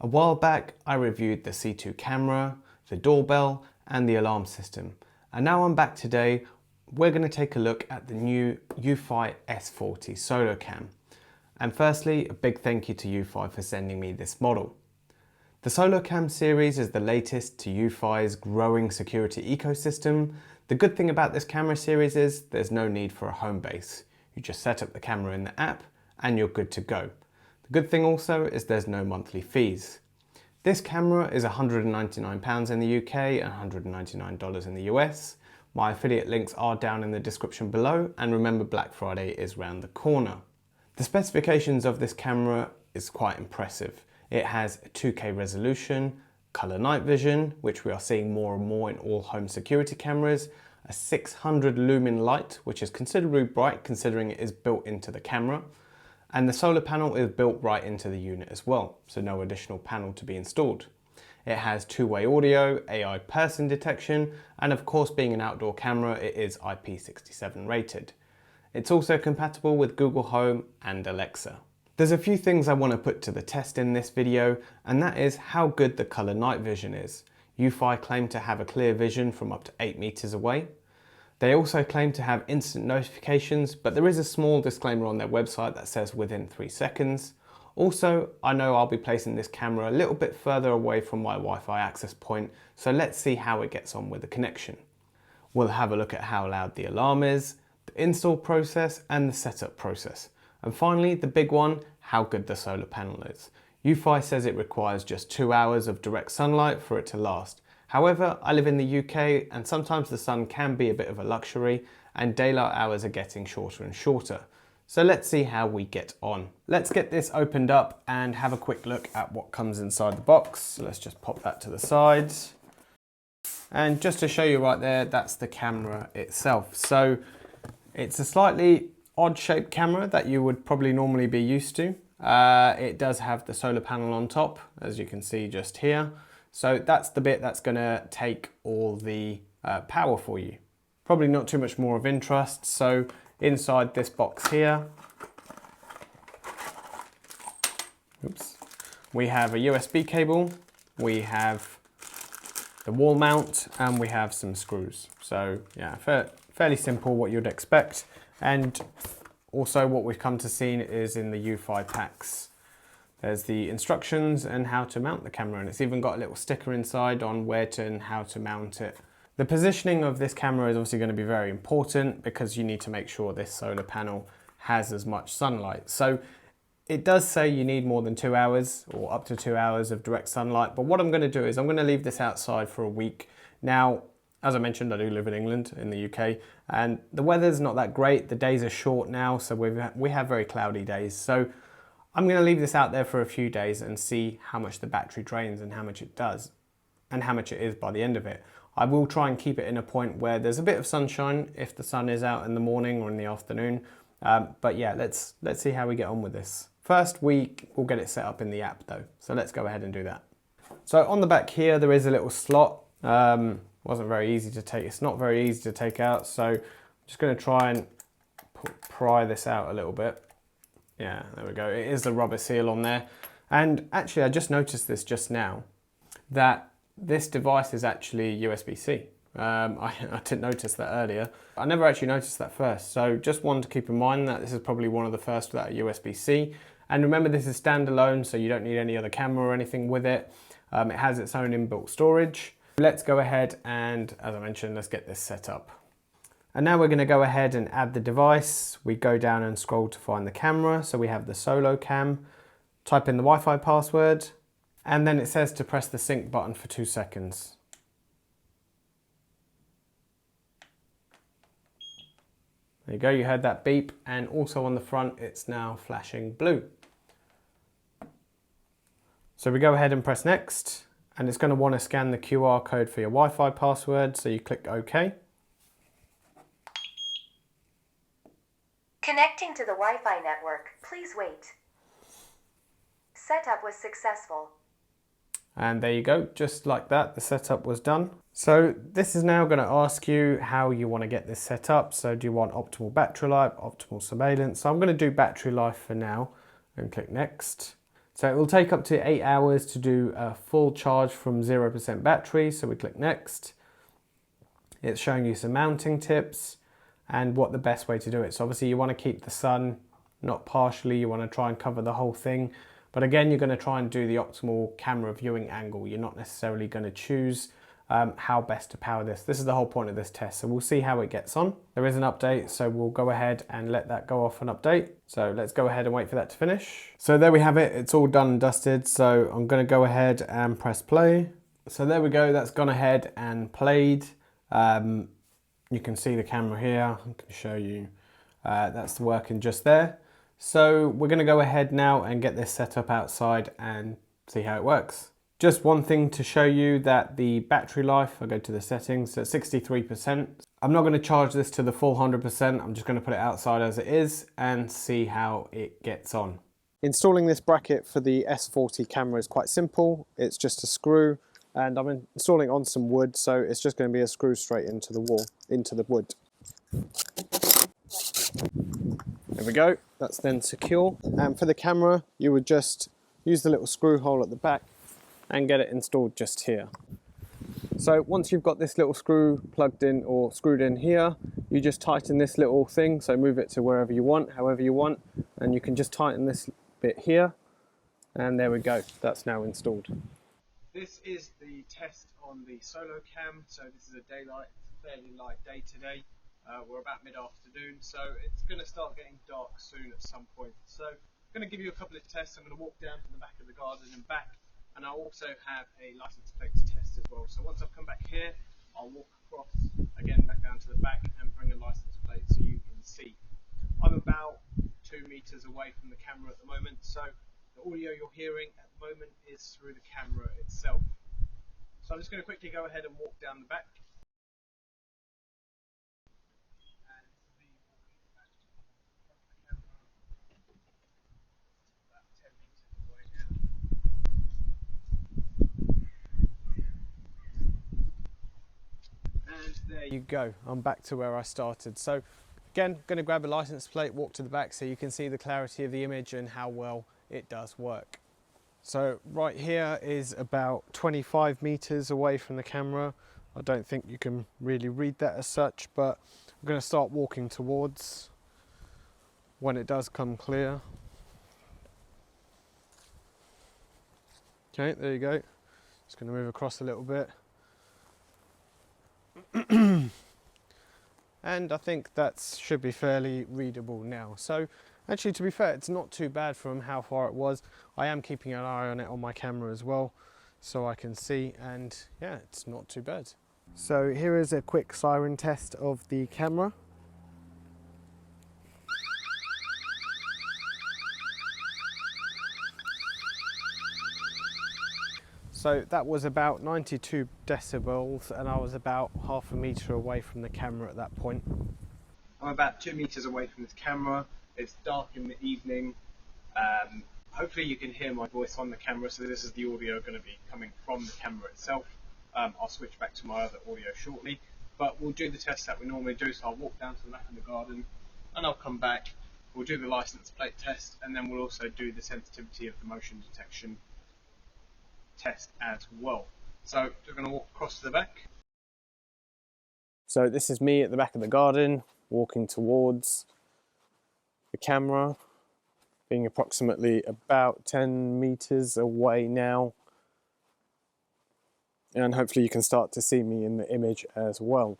A while back I reviewed the C2 camera, the doorbell and the alarm system, and now I'm back today. We're going to take a look at the new Eufy S40 Solocam. And firstly, a big thank you to Eufy for sending me this model. The Solocam series is the latest to Eufy's growing security ecosystem. The good thing about this camera series is there's no need for a home base. You just set up the camera in the app and you're good to go. The good thing also is there's no monthly fees. This camera is £199 in the UK and $199 in the US. My affiliate links are down in the description below, and remember, Black Friday is round the corner. The specifications of this camera is quite impressive. It has a 2K resolution, colour night vision, which we are seeing more and more in all home security cameras, a 600 lumen light, which is considerably bright considering it is built into the camera, and the solar panel is built right into the unit as well, so no additional panel to be installed. It has two-way audio, AI person detection, and of course, being an outdoor camera, it is IP67 rated. It's also compatible with Google Home and Alexa. There's a few things I want to put to the test in this video, and that is how good the colour night vision is. Eufy claim to have a clear vision from up to 8 meters away. They also claim to have instant notifications, but there is a small disclaimer on their website that says within 3 seconds. Also, I know I'll be placing this camera a little bit further away from my Wi-Fi access point, so let's see how it gets on with the connection. We'll have a look at how loud the alarm is, the install process and the setup process. And finally, the big one, how good the solar panel is. Eufy says it requires just 2 hours of direct sunlight for it to last. However, I live in the UK and sometimes the sun can be a bit of a luxury and daylight hours are getting shorter and shorter. So let's see how we get on. Let's get this opened up and have a quick look at what comes inside the box. So let's just pop that to the side. And just to show you right there, that's the camera itself. So it's a slightly odd shaped camera that you would probably normally be used to. It does have the solar panel on top, as you can see just here. So that's the bit that's going to take all the power for you. Probably not too much more of interest. So inside this box here, we have a USB cable, we have the wall mount, and we have some screws. So yeah, fairly simple, what you'd expect. And also what we've come to see is in the Eufy packs. There's the instructions and how to mount the camera, and it's even got a little sticker inside on where to and how to mount it. The positioning of this camera is obviously going to be very important because you need to make sure this solar panel has as much sunlight. So it does say you need more than 2 hours or up to 2 hours of direct sunlight, but what I'm going to do is I'm going to leave this outside for a week. Now, as I mentioned, I do live in England, in the UK, and the weather's not that great. The days are short now, so we have very cloudy days. So I'm going to leave this out there for a few days and see how much the battery drains and how much it does and how much it is by the end of it. I will try and keep it in a point where there's a bit of sunshine if the sun is out in the morning or in the afternoon. But yeah, let's see how we get on with this. First, we'll get it set up in the app though. So let's go ahead and do that. So on the back here, there is a little slot. Wasn't very easy to take. It's not very easy to take out. So I'm just going to try and pry this out a little bit. Yeah, there we go. It is the rubber seal on there. And actually, I just noticed this just now, that this device is actually USB-C. I didn't notice that earlier. I never actually noticed that first. So just wanted to keep in mind that this is probably one of the first that are USB-C. And remember, this is standalone, so you don't need any other camera or anything with it. It has its own inbuilt storage. Let's go ahead and, as I mentioned, let's get this set up. And now we're going to go ahead and add the device. We go down and scroll to find the camera. So we have the Solocam, type in the Wi-Fi password, and then it says to press the sync button for 2 seconds. There you go, you heard that beep, and also on the front it's now flashing blue. So we go ahead and press next, and it's going to want to scan the QR code for your Wi-Fi password, so you click OK. Connecting to the Wi-Fi network, please wait. Setup was successful. And there you go, just like that, the setup was done. So this is now going to ask you how you want to get this set up. So do you want optimal battery life, optimal surveillance? So I'm going to do battery life for now and click next. So it will take up to 8 hours to do a full charge from 0% battery. So we click next. It's showing you some mounting tips and what the best way to do it. So obviously you want to keep the sun not partially, you want to try and cover the whole thing. But again, you're going to try and do the optimal camera viewing angle. You're not necessarily going to choose how best to power this. This is the whole point of this test. So we'll see how it gets on. There is an update, so we'll go ahead and let that go off an update. So let's go ahead and wait for that to finish. So there we have it. It's all done and dusted. So I'm going to go ahead and press play. So there we go. That's gone ahead and played. You can see the camera here. I can show you. That's working just there. So we're going to go ahead now and get this set up outside and see how it works. Just one thing to show you that the battery life, I'll go to the settings, at 63%. I'm not going to charge this to the full 100%. I'm just going to put it outside as it is and see how it gets on. Installing this bracket for the S40 camera is quite simple. It's just a screw, and I'm installing on some wood, so it's just going to be a screw straight into the wall, into the wood. There we go, that's then secure. And for the camera, you would just use the little screw hole at the back and get it installed just here. So once you've got this little screw plugged in or screwed in here, you just tighten this little thing, so move it to wherever you want, however you want, and you can just tighten this bit here, and there we go, that's now installed. This is the test on the Solocam, so this is a fairly light day today. We're about mid-afternoon, so it's going to start getting dark soon at some point. So I'm going to give you a couple of tests. I'm going to walk down to the back of the garden and back, and I'll also have a license plate to test as well. So once I've come back here, I'll walk across again back down to the back and bring a license plate so you can see. I'm about 2 meters away from the camera at the moment, so the audio you're hearing at the moment is through the camera itself. So I'm just going to quickly go ahead and walk down the back. And there you go, I'm back to where I started. So again, going to grab a license plate, walk to the back so you can see the clarity of the image and how well it does work. So right here is about 25 meters away from the camera. I don't think you can really read that as such, but I'm going to start walking towards when it does come clear. Okay, there you go. Just going to move across a little bit. And I think that should be fairly readable now. So actually, to be fair, it's not too bad from how far it was. I am keeping an eye on it on my camera as well, so I can see, and yeah, it's not too bad. So here is a quick siren test of the camera. So that was about 92 decibels, and I was about half a metre away from the camera at that point. I'm about 2 meters away from this camera. It's dark in the evening. Hopefully you can hear my voice on the camera, so this is the audio going to be coming from the camera itself. I'll switch back to my other audio shortly, but we'll do the test that we normally do. So I'll walk down to the back of the garden and I'll come back. We'll do the license plate test, and then we'll also do the sensitivity of the motion detection test as well. So we're going to walk across to the back. So this is me at the back of the garden, walking towards the camera, being approximately about 10 meters away now. And hopefully you can start to see me in the image as well.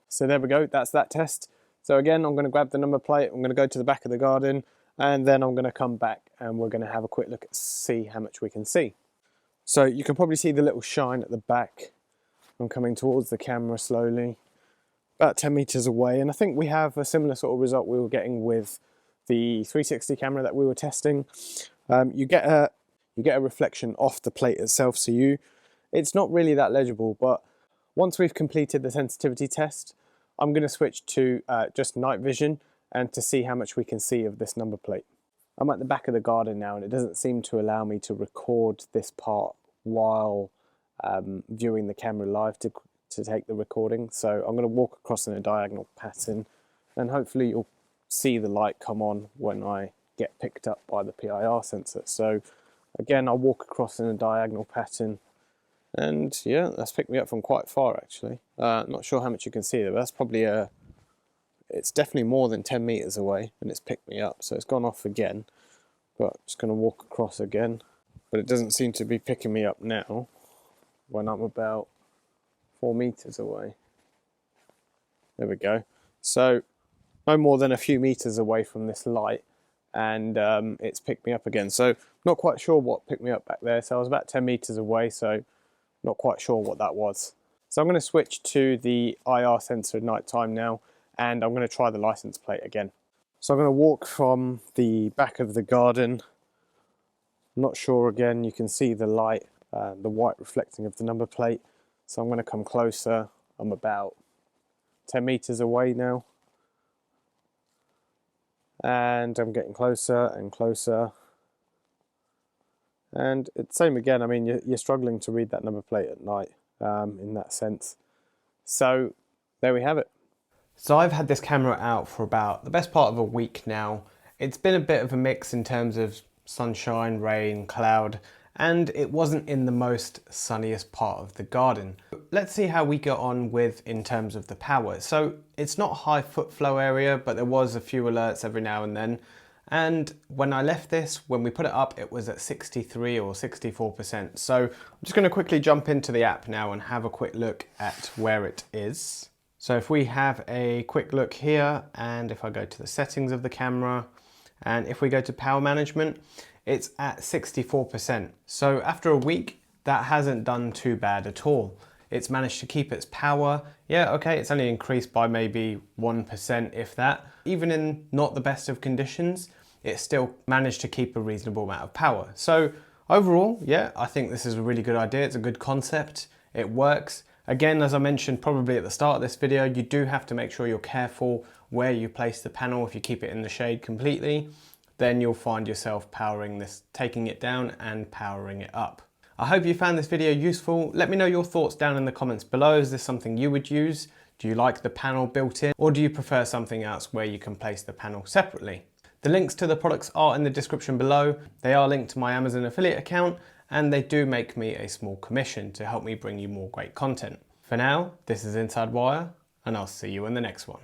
So there we go, that's that test. So again, I'm going to grab the number plate, I'm going to go to the back of the garden, and then I'm going to come back and we're going to have a quick look at see how much we can see. So you can probably see the little shine at the back. I'm coming towards the camera slowly, about 10 meters away, and I think we have a similar sort of result we were getting with the 360 camera that we were testing. You get a reflection off the plate itself, so it's not really that legible, but once we've completed the sensitivity test, I'm going to switch to just night vision and to see how much we can see of this number plate. I'm at the back of the garden now, and it doesn't seem to allow me to record this part while viewing the camera live to take the recording. So I'm going to walk across in a diagonal pattern, and hopefully you'll see the light come on when I get picked up by the PIR sensor. So again, I'll walk across in a diagonal pattern, and yeah, that's picked me up from quite far actually. Not sure how much you can see there, but that's probably it's definitely more than 10 meters away, and it's picked me up. So it's gone off again, but I'm just going to walk across again. But it doesn't seem to be picking me up now when I'm about 4 meters away. There we go. So no more than a few meters away from this light, and it's picked me up again. So not quite sure what picked me up back there. So I was about 10 meters away, so not quite sure what that was. So I'm going to switch to the IR sensor at night time now, and I'm going to try the license plate again. So I'm going to walk from the back of the garden. Not sure again, you can see the light, the white reflecting of the number plate. So I'm going to come closer. I'm about 10 meters away now. And I'm getting closer and closer. And it's same again, I mean, you're struggling to read that number plate at night in that sense. So there we have it. So I've had this camera out for about the best part of a week now. It's been a bit of a mix in terms of sunshine, rain, cloud, and it wasn't in the most sunniest part of the garden. Let's see how we got on with in terms of the power. So it's not high foot flow area, but there was a few alerts every now and then. And when I left this, when we put it up, it was at 63 or 64%. So I'm just going to quickly jump into the app now and have a quick look at where it is. So if we have a quick look here, and if I go to the settings of the camera, and if we go to power management, it's at 64%. So after a week, that hasn't done too bad at all. It's managed to keep its power. Yeah, okay, it's only increased by maybe 1%, if that. Even in not the best of conditions, it still managed to keep a reasonable amount of power. So overall, yeah, I think this is a really good idea. It's a good concept. It works. Again, as I mentioned probably at the start of this video, you do have to make sure you're careful where you place the panel. If you keep it in the shade completely, then you'll find yourself powering this, taking it down and powering it up. I hope you found this video useful. Let me know your thoughts down in the comments below. Is this something you would use? Do you like the panel built in, or do you prefer something else where you can place the panel separately? The links to the products are in the description below. They are linked to my Amazon affiliate account, and they do make me a small commission to help me bring you more great content. For now, this is InsideWire, and I'll see you in the next one.